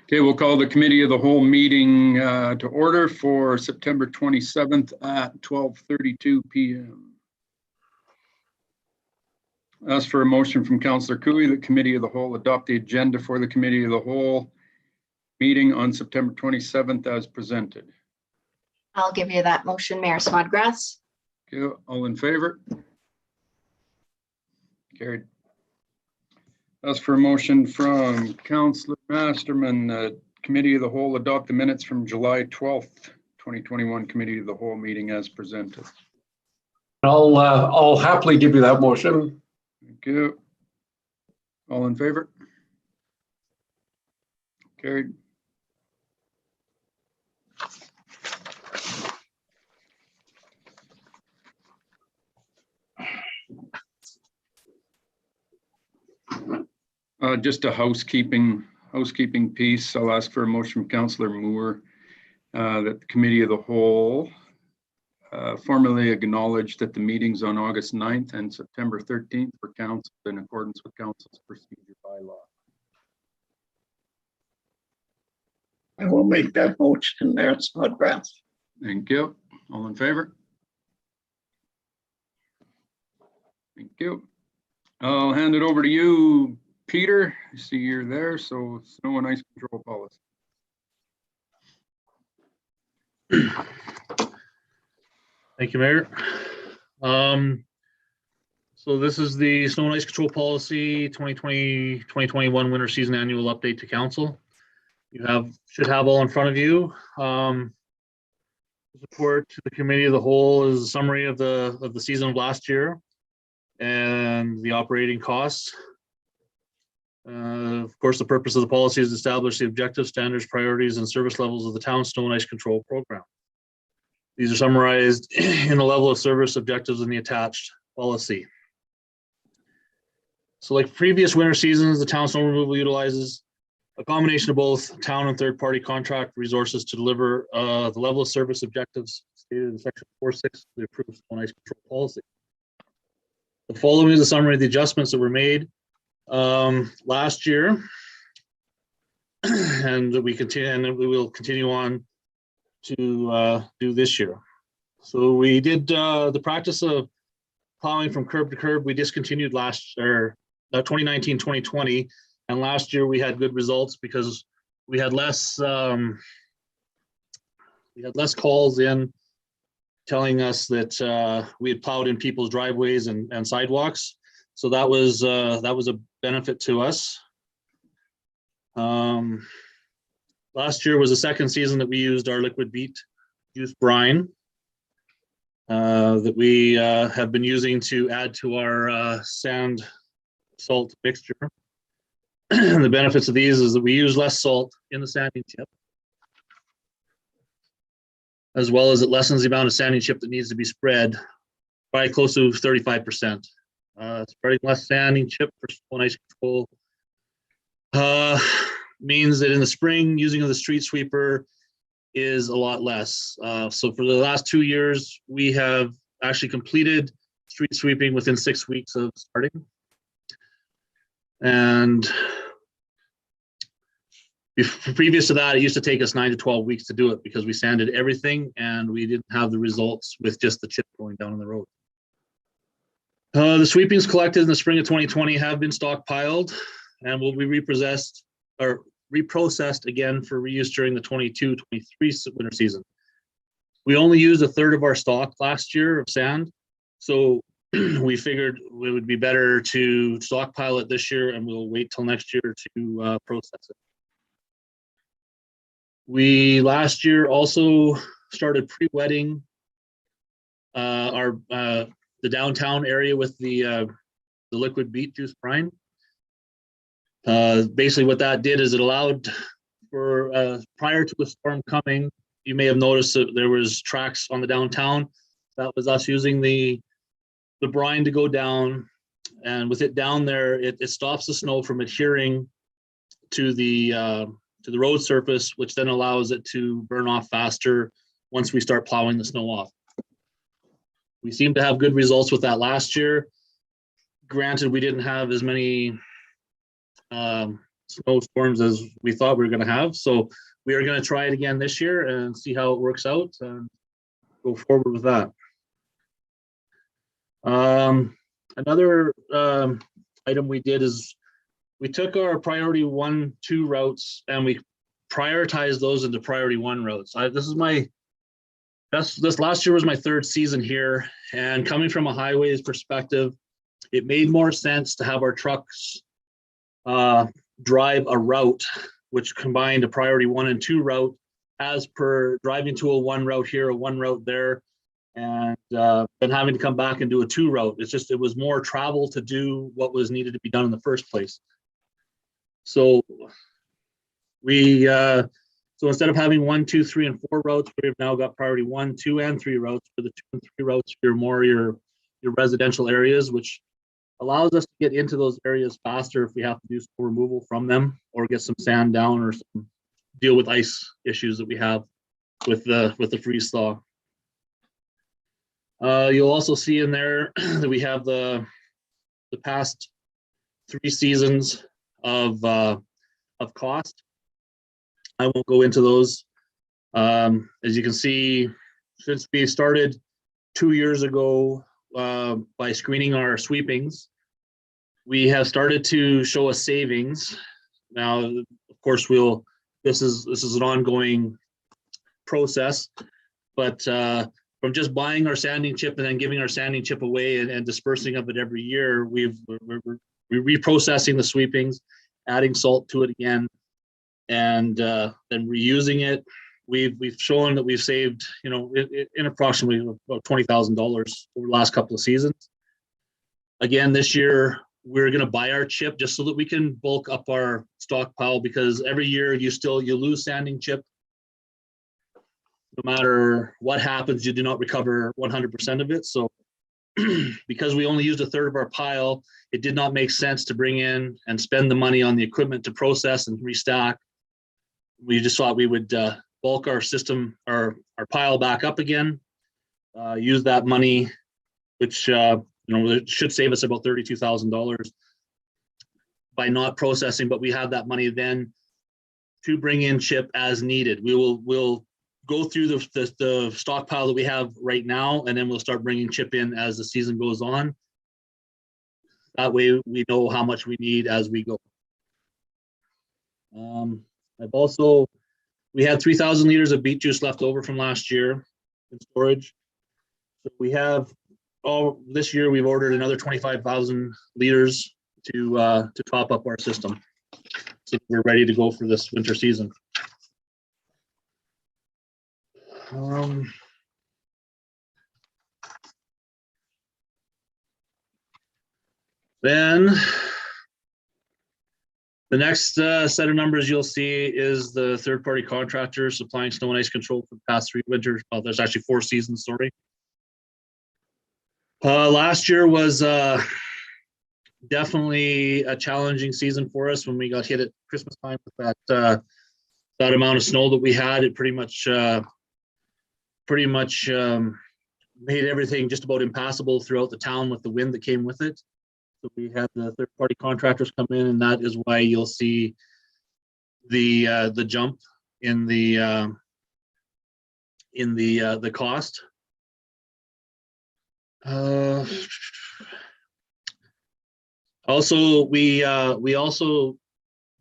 Okay, we'll call the committee of the whole meeting to order for September 27th at 12:32 p.m. Ask for a motion from Councillor Cooey, the committee of the whole adopt the agenda for the committee of the whole meeting on September 27th as presented. I'll give you that motion, Mayor Snodgrass. Okay, all in favor? Carried. Ask for a motion from Councillor Masterman, committee of the whole adopt the minutes from July 12th, 2021 committee of the whole meeting as presented. I'll happily give you that motion. Thank you. All in favor? Carried. Just a housekeeping piece. I'll ask for a motion from Councillor Moore that the committee of the whole formally acknowledge that the meetings on August 9th and September 13th were canceled in accordance with Council's procedure bylaw. I will make that motion, Mayor Snodgrass. Thank you. All in favor? Thank you. I'll hand it over to you, Peter. I see you're there, so snow and ice control policy. Thank you, Mayor. So this is the snow and ice control policy 2020-2021 winter season annual update to council. You should have all in front of you. Report to the committee of the whole is a summary of the season of last year and the operating costs. Of course, the purpose of the policy is to establish the objectives, standards, priorities, and service levels of the town snow and ice control program. These are summarized in the level of service objectives in the attached policy. So like previous winter seasons, the town snow removal utilizes a combination of both town and third-party contract resources to deliver the level of service objectives stated in section 4.6 of the approved snow and ice control policy. The following is a summary of the adjustments that were made last year, and we will continue on to do this year. So we did the practice of plowing from curb to curb. We discontinued last year, 2019-2020, and last year we had good results because we had less calls in telling us that we had plowed in people's driveways and sidewalks. So that was a benefit to us. Last year was the second season that we used our liquid beet juice brine that we have been using to add to our sand salt mixture. The benefits of these is that we use less salt in the sanding chip, as well as it lessens the amount of sanding chip that needs to be spread by close to 35%. Spreading less sanding chip for snow and ice control means that in the spring, using of the street sweeper is a lot less. So for the last 2 years, we have actually completed street sweeping within 6 weeks of starting. And previous to that, it used to take us 9 to 12 weeks to do it because we sanded everything and we didn't have the results with just the chip going down on the road. The sweepings collected in the spring of 2020 have been stockpiled and will be reprocessed again for reuse during the 22-23 winter season. We only used a third of our stock last year of sand, so we figured it would be better to stockpile it this year, and we'll wait till next year to process it. We last year also started pre-wetting the downtown area with the liquid beet juice brine. Basically what that did is it allowed for prior to the storm coming, you may have noticed that there was tracks on the downtown. That was us using the brine to go down, and with it down there, it stops the snow from adhering to the road surface, which then allows it to burn off faster once we start plowing the snow off. We seem to have good results with that last year. Granted, we didn't have as many snowstorms as we thought we were going to have. So we are going to try it again this year and see how it works out and go forward with that. Another item we did is we took our priority 1, 2 routes and we prioritized those into priority 1 routes. This last year was my 3rd season here, and coming from a highways perspective, it made more sense to have our trucks drive a route which combined a priority 1 and 2 route as per driving to a 1 route here, a 1 route there, and then having to come back and do a 2 route. It was more travel to do what was needed to be done in the first place. So so instead of having 1, 2, 3, and 4 routes, we've now got priority 1, 2, and 3 routes. For the 2 and 3 routes, for your residential areas, which allows us to get into those areas faster if we have to do snow removal from them or get some sand down or deal with ice issues that we have with the freeze thaw. You'll also see in there that we have the past 3 seasons of cost. I won't go into those. As you can see, since we started 2 years ago by screening our sweepings, we have started to show a savings. Now, of course, this is an ongoing process, but from just buying our sanding chip and then giving our sanding chip away and dispersing of it every year, we're reprocessing the sweepings, adding salt to it again, and then reusing it. We've shown that we've saved, in approximately about $20,000 over the last couple of seasons. Again, this year we're going to buy our chip just so that we can bulk up our stockpile, because every year you lose sanding chip. No matter what happens, you do not recover 100% of it. So because we only used 1/3 of our pile, it did not make sense to bring in and spend the money on the equipment to process and restack. We just thought we would bulk our system, our pile back up again, use that money, which it should save us about $32,000 by not processing, but we have that money then to bring in chip as needed. We'll go through the stockpile that we have right now, and then we'll start bringing chip in as the season goes on. That way we know how much we need as we go. We had 3,000 liters of beet juice left over from last year in storage. So we have this year we've ordered another 25,000 liters to top up our system. So we're ready to go for this winter season. Then the next set of numbers you'll see is the third-party contractor supplying snow and ice control for the past 3 winters. Well, there's actually 4 seasons, sorry. Last year was definitely a challenging season for us when we got hit at Christmas time with that amount of snow that we had. It pretty much made everything just about impassable throughout the town with the wind that came with it. So we had the third-party contractors come in, and that is why you'll see the jump in the cost. Also, we also,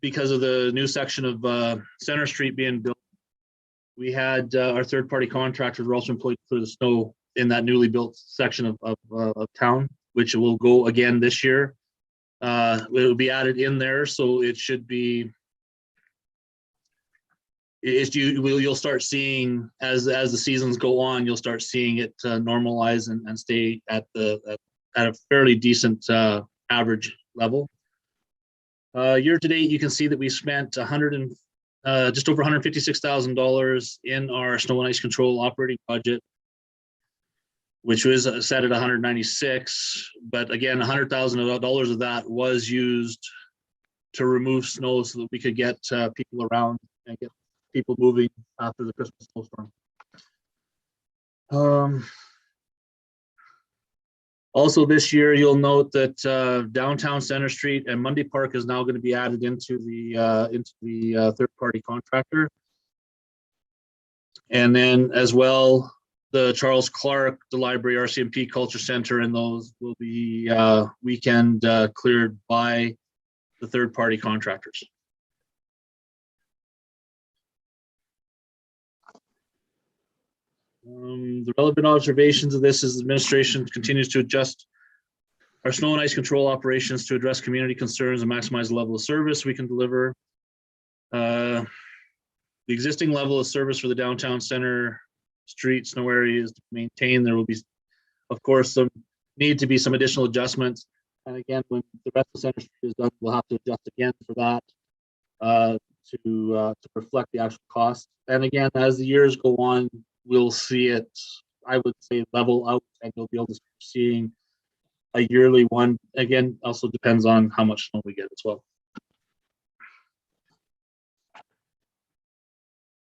because of the new section of Center Street being built, we had our third-party contractors were also employed for the snow in that newly built section of town, which will go again this year. It will be added in there, so it should be. You'll start seeing as the seasons go on, you'll start seeing it normalize and stay at a fairly decent average level. Year to date, you can see that we spent just over $156,000 in our snow and ice control operating budget, which was set at 196. But again, $100,000 of that was used to remove snow so that we could get people around and get people moving after the Christmas snowstorm. Also this year, you'll note that downtown Center Street and Mundy Park is now going to be added into the third-party contractor. And then as well, the Charles Clark, the library, RCMP Culture Center, and those will be weekend cleared by the third-party contractors. The relevant observations of this is the administration continues to adjust our snow and ice control operations to address community concerns and maximize the level of service we can deliver. The existing level of service for the downtown center street snow area is maintained. There will be, of course, some need to be some additional adjustments. And again, when the rest of Center Street is done, we'll have to adjust again for that to reflect the actual cost. And again, as the years go on, we'll see it, I would say, level out, and you'll be able to start seeing a yearly one. Again, also depends on how much snow we get as well.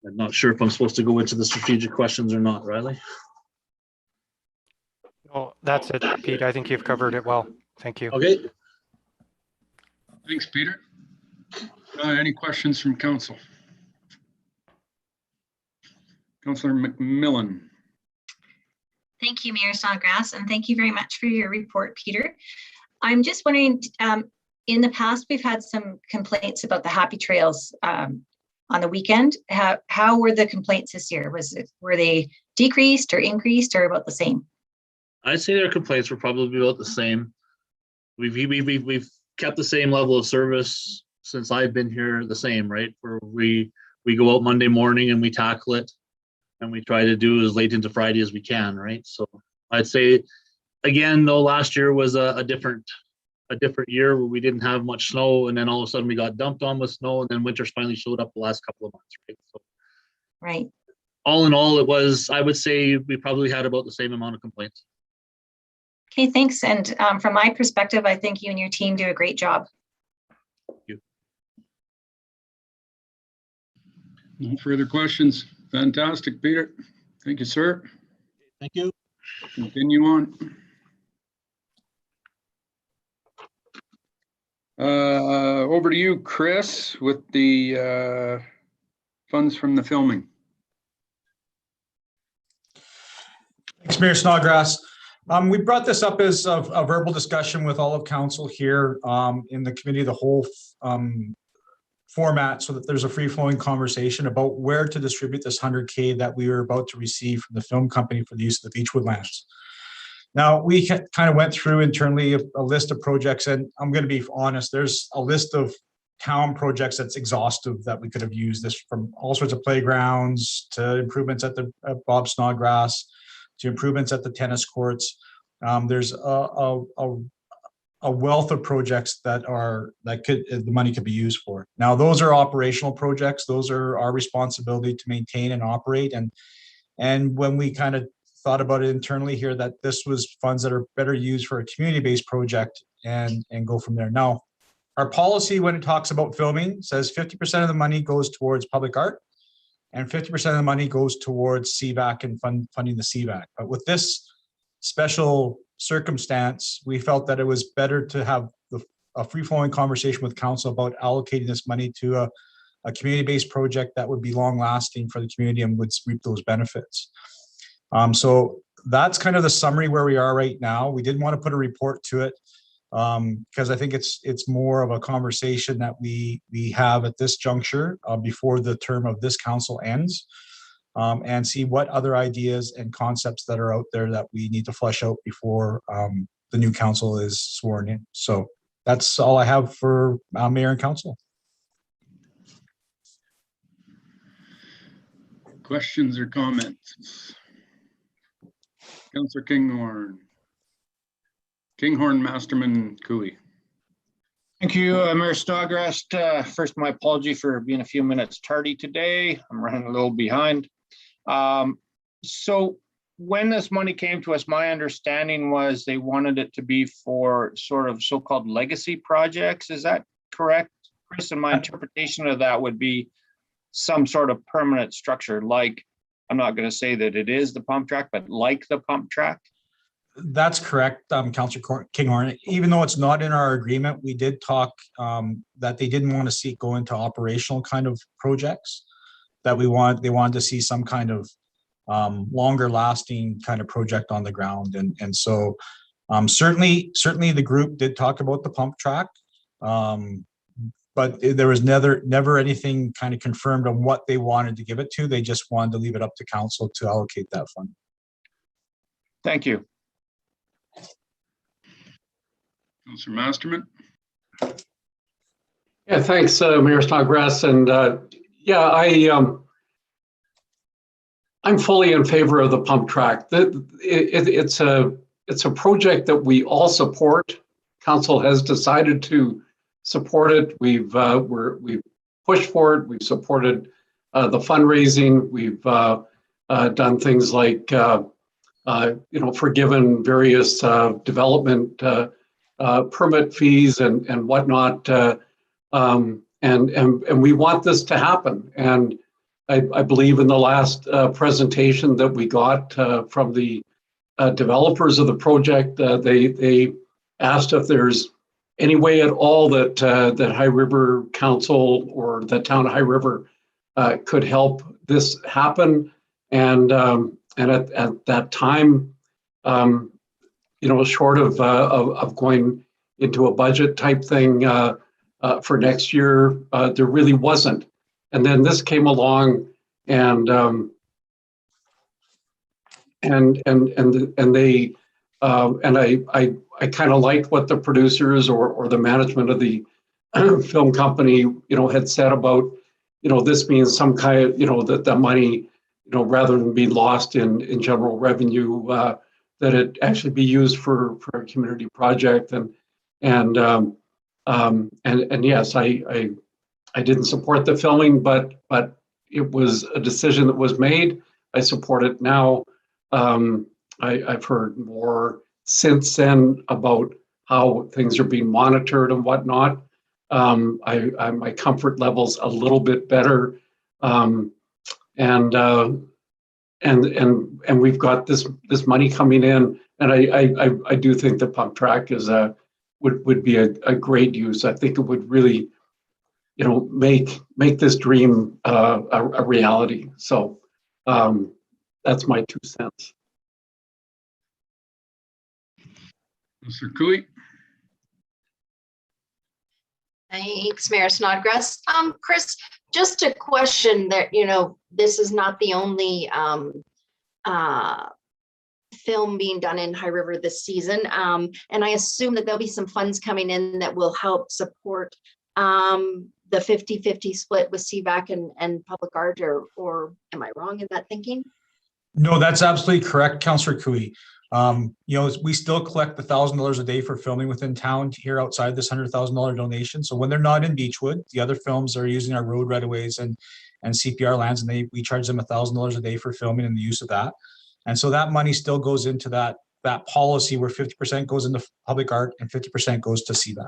I'm not sure if I'm supposed to go into the strategic questions or not, Riley. Oh, that's it, Pete. I think you've covered it well. Thank you. Okay. Thanks, Peter. Any questions from council? Councillor McMillan. Thank you, Mayor Snodgrass, and thank you very much for your report, Peter. I'm just wondering, in the past, we've had some complaints about the happy trails on the weekend. How were the complaints this year? Were they decreased or increased or about the same? I'd say their complaints were probably about the same. We've kept the same level of service since I've been here, the same, right? Where we go out Monday morning and we tackle it, and we try to do as late into Friday as we can, right? So I'd say, again, though, last year was a different year where we didn't have much snow, and then all of a sudden we got dumped on with snow, and then winter finally showed up the last couple of months, right? So, right. All in all, it was, I would say, we probably had about the same amount of complaints. Okay, thanks. And from my perspective, I think you and your team do a great job. Thank you. No further questions. Fantastic, Peter. Thank you, sir. Thank you. Continue on. Over to you, Chris, with the funds from the filming. Thanks, Mayor Snodgrass. We brought this up as a verbal discussion with all of council here in the committee of the whole format, so that there's a free-flowing conversation about where to distribute this 100K that we were about to receive from the film company for the use of the Beechwood lands. Now, we kind of went through internally a list of projects, and I'm going to be honest, there's a list of town projects that's exhaustive that we could have used this, from all sorts of playgrounds to improvements at the Bob Snodgrass to improvements at the tennis courts. There's a wealth of projects that the money could be used for. Now, those are operational projects. Those are our responsibility to maintain and operate. And when we kind of thought about it internally here, that this was funds that are better used for a community-based project and go from there. Now, our policy, when it talks about filming, says 50% of the money goes towards public art and 50% of the money goes towards CVAC and funding the CVAC. But with this special circumstance, we felt that it was better to have a free-flowing conversation with council about allocating this money to a community-based project that would be long-lasting for the community and would reap those benefits. So that's kind of the summary where we are right now. We didn't want to put a report to it because I think it's more of a conversation that we have at this juncture before the term of this council ends, and see what other ideas and concepts that are out there that we need to flesh out before the new council is sworn in. So that's all I have for mayor and council. Questions or comments? Councillor Kinghorn. Kinghorn, Masterman, Cooey. Thank you, Mayor Snodgrass. First, my apology for being a few minutes tardy today. I'm running a little behind. So when this money came to us, my understanding was they wanted it to be for sort of so-called legacy projects. Is that correct, Chris? And my interpretation of that would be some sort of permanent structure, like, I'm not going to say that it is the pump track, but like the pump track. That's correct, Councillor Kinghorn. Even though it's not in our agreement, we did talk that they didn't want to see it go into operational kind of projects. That they wanted to see some kind of longer lasting kind of project on the ground. And so certainly the group did talk about the pump track. But there was never anything kind of confirmed on what they wanted to give it to. They just wanted to leave it up to council to allocate that fund. Thank you. Councillor Masterman. Yeah, thanks, Mayor Snodgrass. And yeah, I'm fully in favor of the pump track. It's a project that we all support. Council has decided to support it. We've pushed for it. We've supported the fundraising. We've done things like forgiven various development permit fees and whatnot. And we want this to happen. And I believe in the last presentation that we got from the developers of the project, they asked if there's any way at all that High River Council or the town of High River could help this happen. And at that time, short of going into a budget type thing for next year, there really wasn't. And then this came along, and they I kind of liked what the producers or the management of the film company had said about this being some kind of that the money rather than be lost in general revenue, that it actually be used for a community project. And yes, I didn't support the filming, but it was a decision that was made. I support it now. I've heard more since then about how things are being monitored and whatnot. My comfort level's a little bit better, and we've got this money coming in, and I do think the pump track would be a great use. I think it would really make this dream a reality. So that's my 2 cents. Councillor Cooey. Thanks, Mayor Snodgrass. Chris, just a question that, this is not the only film being done in High River this season. And I assume that there'll be some funds coming in that will help support the 50-50 split with CVAC and public art, or am I wrong in that thinking? No, that's absolutely correct, Councillor Cooey. We still collect $1,000 a day for filming within town here outside this $100,000 donation. So when they're not in Beechwood, the other films are using our road right-of-ways and CPR lands, and we charge them $1,000 a day for filming and the use of that. And so that money still goes into that policy where 50% goes into public art and 50% goes to CVAC.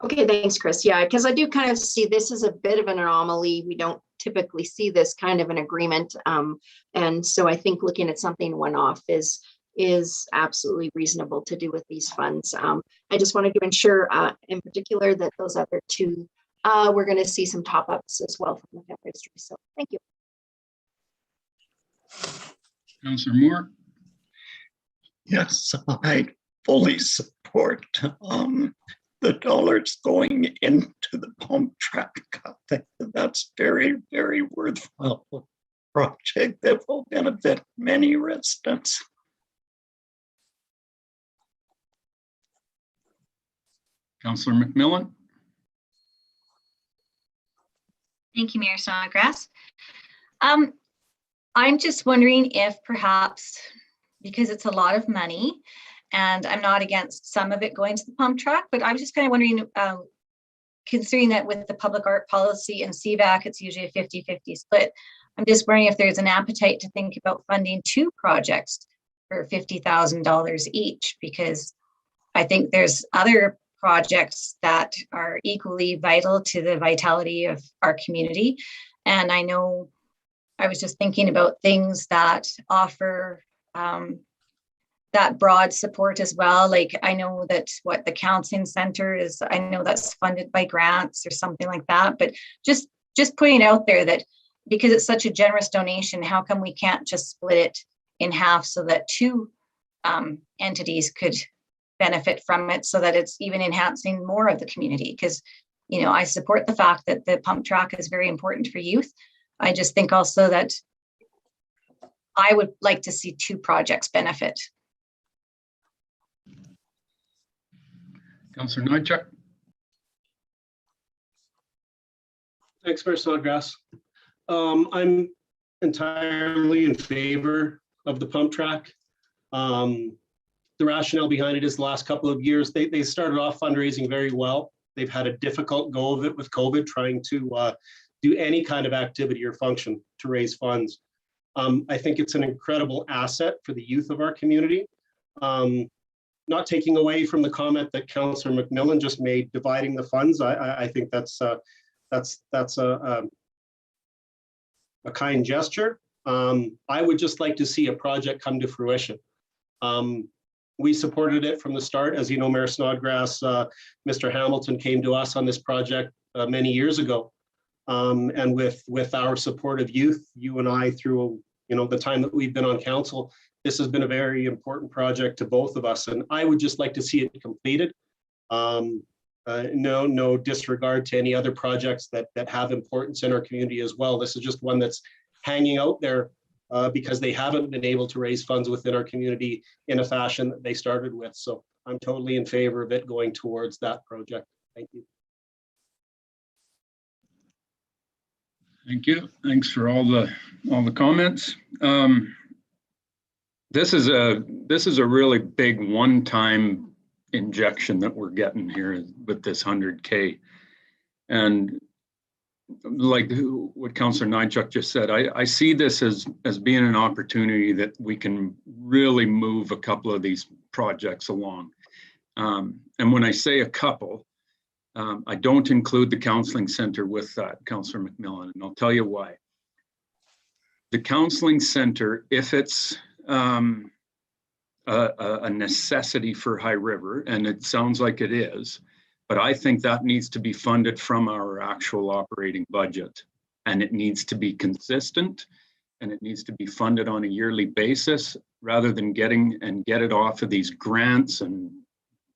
Okay, thanks, Chris. Yeah, because I do kind of see this as a bit of an anomaly. We don't typically see this kind of an agreement. And so I think looking at something one-off is absolutely reasonable to do with these funds. I just wanted to ensure in particular that those other two, we're going to see some top-ups as well from the film industry. So thank you. Councillor Moore. Yes, I fully support the dollars going into the pump track. I think that's very, very worthwhile project that will benefit many residents. Councillor McMillan. Thank you, Mayor Snodgrass. I'm just wondering if perhaps, because it's a lot of money, and I'm not against some of it going to the pump track, but I was just kind of wondering, considering that with the public art policy and CVAC, it's usually a 50-50 split. I'm just wondering if there's an appetite to think about funding 2 projects for $50,000 each, because I think there's other projects that are equally vital to the vitality of our community. And I know I was just thinking about things that offer that broad support as well. Like I know that what the counseling center is, I know that's funded by grants or something like that, but just putting out there that because it's such a generous donation, how come we can't just split it in half so that two entities could benefit from it, so that it's even enhancing more of the community? Because, you know, I support the fact that the pump track is very important for youth. I just think also that I would like to see two projects benefit. Councillor Nychuk. Thanks, Mayor Snodgrass. I'm entirely in favor of the pump track. The rationale behind it is the last couple of years, they started off fundraising very well. They've had a difficult go of it with COVID, trying to do any kind of activity or function to raise funds. I think it's an incredible asset for the youth of our community. Not taking away from the comment that Councillor McMillan just made, dividing the funds, I think that's a kind gesture. I would just like to see a project come to fruition. We supported it from the start. As you know, Mayor Snodgrass, Mr. Hamilton came to us on this project many years ago. And with our support of youth, you and I, through the time that we've been on council, this has been a very important project to both of us. And I would just like to see it completed. No disregard to any other projects that have importance in our community as well. This is just one that's hanging out there because they haven't been able to raise funds within our community in a fashion that they started with. So I'm totally in favor of it going towards that project. Thank you. Thank you. Thanks for all the comments. This is a really big one-time injection that we're getting here with this 100K. And like what Councillor Nychuk just said, I see this as being an opportunity that we can really move a couple of these projects along. And when I say a couple, I don't include the counseling center with that, Councillor McMillan, and I'll tell you why. The counseling center, if it's a necessity for High River, and it sounds like it is, but I think that needs to be funded from our actual operating budget, and it needs to be consistent, and it needs to be funded on a yearly basis rather than get it off of these grants and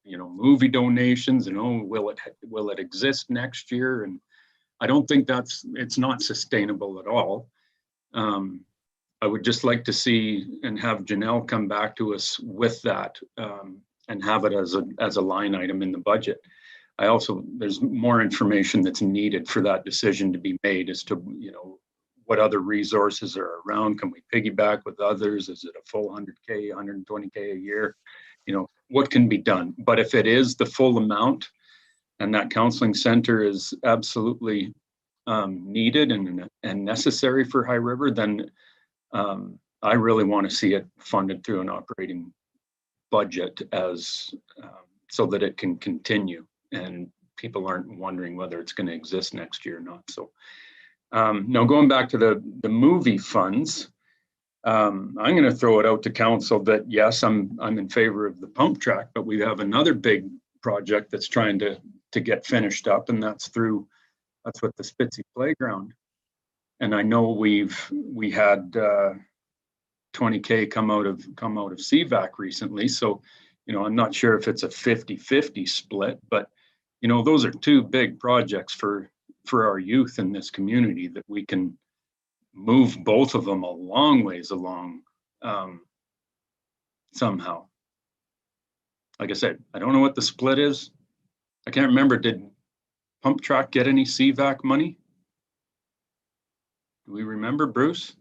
movie donations and will it exist next year? And I don't think it's not sustainable at all. I would just like to see and have Janelle come back to us with that and have it as a line item in the budget. There's more information that's needed for that decision to be made as to, what other resources are around. Can we piggyback with others? Is it a full 100K, 120K a year? What can be done? But if it is the full amount and that counseling center is absolutely needed and necessary for High River, then I really want to see it funded through an operating budget so that it can continue and people aren't wondering whether it's going to exist next year or not. So now going back to the movie funds, I'm going to throw it out to council that yes, I'm in favor of the pump track, but we have another big project that's trying to get finished up, and that's with the Spitzy Playground. And I know we had 20K come out of CVAC recently, so I'm not sure if it's a 50-50 split, but those are two big projects for our youth in this community that we can move both of them a long ways along somehow. Like I said, I don't know what the split is. I can't remember. Did Pump Track get any CVAC money? Do we remember, Bruce?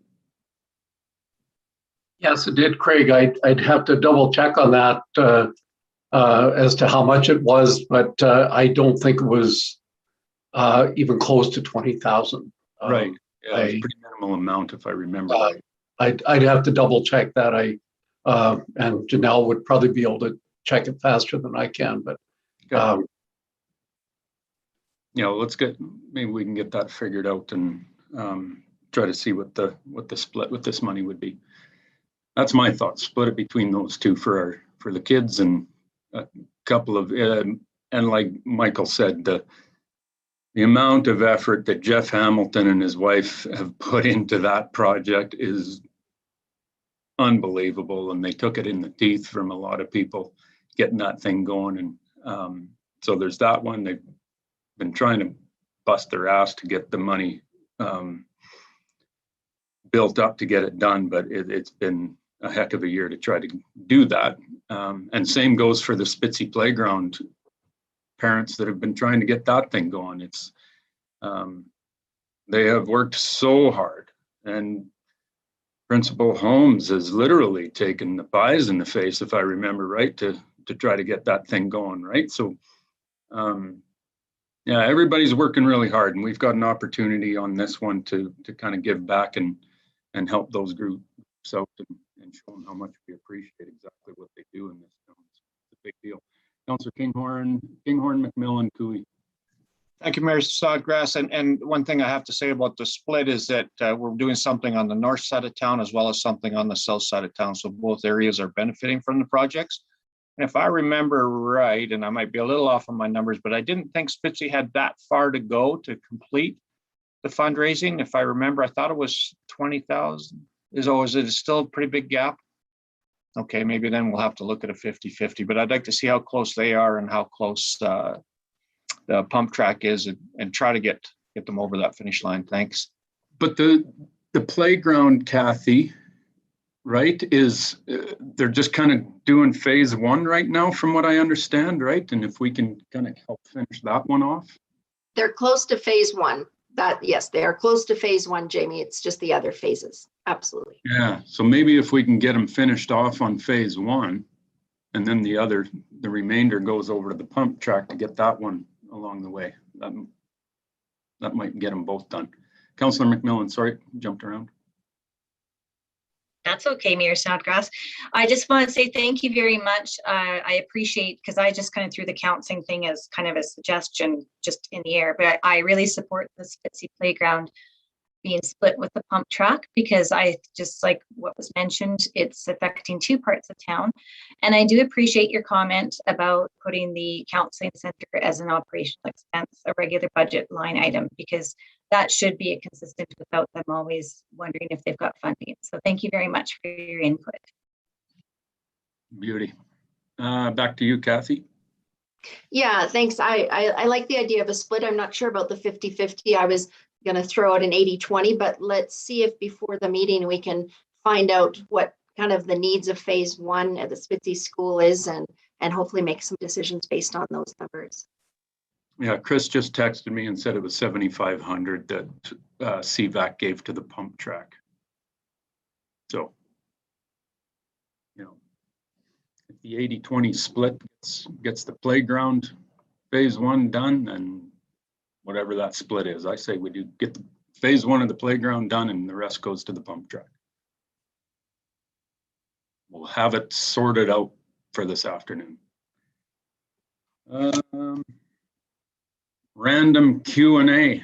Yes, it did, Craig. I'd have to double check on that as to how much it was, but I don't think it was even close to 20,000. Right. Yeah, it was a pretty minimal amount, if I remember right. I'd have to double check that. And Janelle would probably be able to check it faster than I can. But maybe we can get that figured out and try to see what the split with this money would be. that's my thought. Split it between those two for the kids and a couple of, and like Michael said, the amount of effort that Jeff Hamilton and his wife have put into that project is unbelievable. And they took it in the teeth from a lot of people getting that thing going. And so there's that one. They've been trying to bust their ass to get the money built up to get it done, but it's been a heck of a year to try to do that. And same goes for the Spitzy Playground parents that have been trying to get that thing going. It's they have worked so hard, and Principal Holmes has literally taken the pies in the face, if I remember right, to try to get that thing going, right? So yeah, everybody's working really hard, and we've got an opportunity on this one to kind of give back and help those groups out and show them how much we appreciate exactly what they do in this town. It's a big deal. Councillor Kinghorn, McMillan, Cooey. Thank you, Mayor Snodgrass. And one thing I have to say about the split is that we're doing something on the north side of town as well as something on the south side of town. So both areas are benefiting from the projects. And if I remember right, and I might be a little off on my numbers, but I didn't think Spitzy had that far to go to complete the fundraising. If I remember, I thought it was 20,000. Is it still a pretty big gap? Okay, maybe then we'll have to look at a 50-50, but I'd like to see how close they are and how close the pump track is and try to get them over that finish line. Thanks. But the playground, Kathy, right, is they're just kind of doing phase one right now, from what I understand, right? And if we can kind of help finish that one off. They're close to phase one. Yes, they are close to phase one, Jamie. It's just the other phases. Absolutely. Yeah, so maybe if we can get them finished off on phase one, and then the remainder goes over to the pump track to get that one along the way. That might get them both done. Councillor McMillan, sorry, jumped around. That's okay, Mayor Snodgrass. I just want to say thank you very much. I appreciate, because I just kind of threw the counseling thing as kind of a suggestion just in the air, but I really support the Spitzy Playground being split with the pump track, because I just, like what was mentioned, it's affecting two parts of town. And I do appreciate your comment about putting the counseling center as an operational expense, a regular budget line item, because that should be a consistent without them always wondering if they've got funding. So thank you very much for your input. Beauty. Back to you, Kathy. Yeah, thanks. I like the idea of a split. I'm not sure about the 50-50. I was going to throw out an 80-20, but let's see if before the meeting we can find out what kind of the needs of phase one at the Spitzy school is, and hopefully make some decisions based on those numbers. Yeah, Chris just texted me and said it was 7,500 that CVAC gave to the pump track. So, you know, if the 80-20 split gets the playground phase one done, and whatever that split is, I say we do get the phase one of the playground done and the rest goes to the pump track. We'll have it sorted out for this afternoon. Random Q&A. As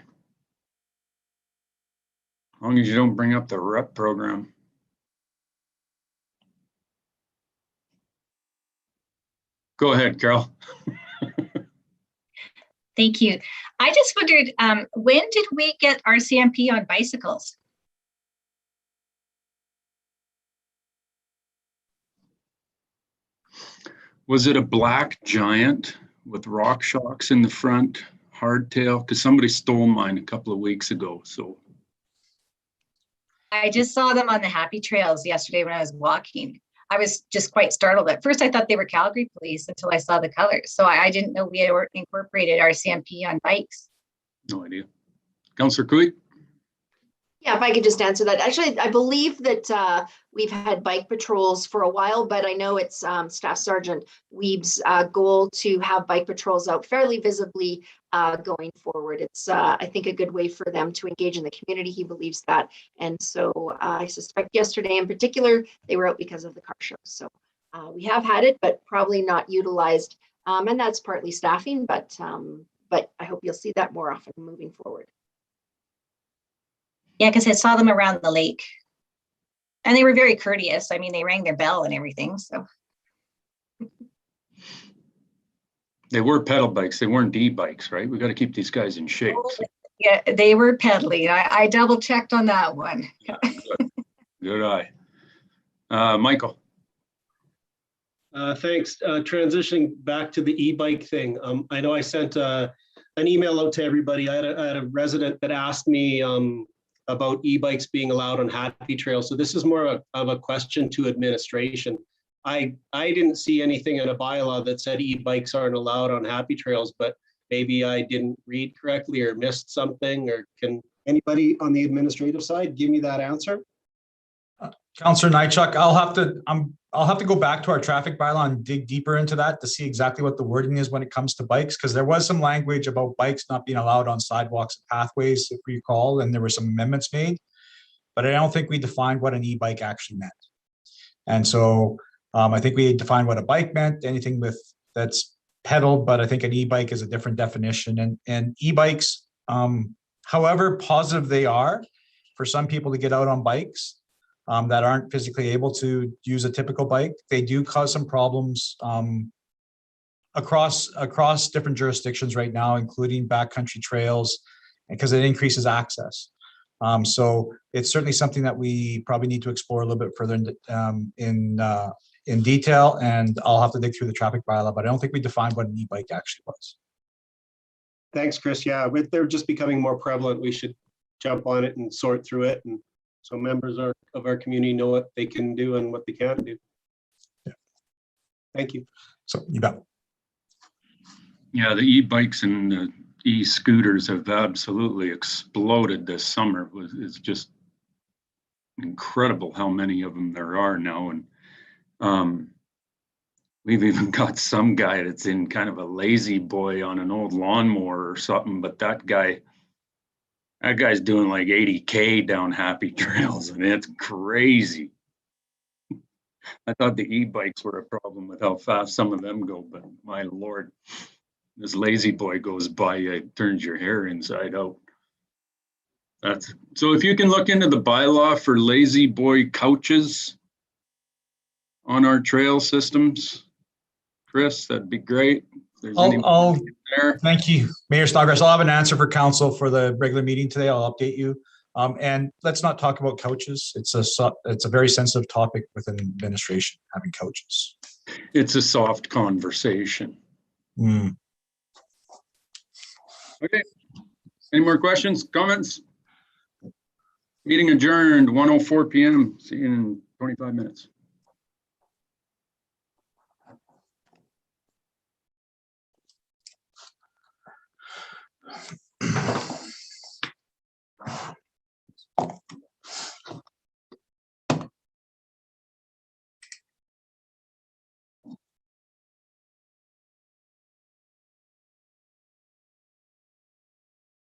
long as you don't bring up the rep program. Go ahead, Carol. Thank you. I just wondered, when did we get RCMP on bicycles? Was it a black Giant with rock shocks in the front, hardtail? Because somebody stole mine a couple of weeks ago. So I just saw them on the Happy Trails yesterday when I was walking. I was just quite startled. At first, I thought they were Calgary police until I saw the colors. So I didn't know we had incorporated RCMP on bikes. no idea. Councillor Cooey? Yeah, if I could just answer that. Actually, I believe that we've had bike patrols for a while, but I know it's Staff Sergeant Weeb's goal to have bike patrols out fairly visibly going forward. It's, I think, a good way for them to engage in the community. He believes that. And so I suspect yesterday in particular, they were out because of the car show. So we have had it, but probably not utilized. And that's partly staffing, but I hope you'll see that more often moving forward. Yeah, because I saw them around the lake And they were very courteous. I mean, they rang their bell and everything, so. They were pedal bikes. They weren't e-bikes, right? We got to keep these guys in shape. So. Yeah, they were pedaling. I double checked on that one. Yeah, good eye. Michael. Thanks. Transitioning back to the e-bike thing. I know I sent an email out to everybody. I had a resident that asked me about e-bikes being allowed on Happy Trail. So this is more of a question to administration. I didn't see anything in a bylaw that said e-bikes aren't allowed on Happy Trails, but maybe I didn't read correctly or missed something. Or can anybody on the administrative side give me that answer? Councillor Nychuk, I'll have to go back to our traffic bylaw and dig deeper into that to see exactly what the wording is when it comes to bikes, because there was some language about bikes not being allowed on sidewalks and pathways, if you recall, and there were some amendments made, but I don't think we defined what an e-bike actually meant. And so I think we defined what a bike meant, anything that's pedaled, but I think an e-bike is a different definition. And e-bikes, however positive they are for some people to get out on bikes, that aren't physically able to use a typical bike, they do cause some problems across different jurisdictions right now, including backcountry trails, because it increases access. So it's certainly something that we probably need to explore a little bit further in detail, and I'll have to dig through the traffic bylaw, but I don't think we defined what an e-bike actually was. Thanks, Chris. Yeah, they're just becoming more prevalent. We should jump on it and sort through it, and so members of our community know what they can do and what they can't do. Yeah. Thank you. So you bet. Yeah, the e-bikes and the e-scooters have absolutely exploded this summer. It's just incredible how many of them there are now. And we've even got some guy that's in kind of a lazy boy on an old lawnmower or something, but that guy's doing like 80K down Happy Trails, and it's crazy. I thought the e-bikes were a problem with how fast some of them go, but my Lord, this lazy boy goes by, it turns your hair inside out. So if you can look into the bylaw for lazy boy couches on our trail systems, Chris, that'd be great. Thank you, Mayor Snodgrass. I'll have an answer for council for the regular meeting today. I'll update you. And let's not talk about couches. It's a very sensitive topic within administration, having couches. It's a soft conversation. Okay. Any more questions, comments? Meeting adjourned, 1:04 p.m. See you in 25 minutes.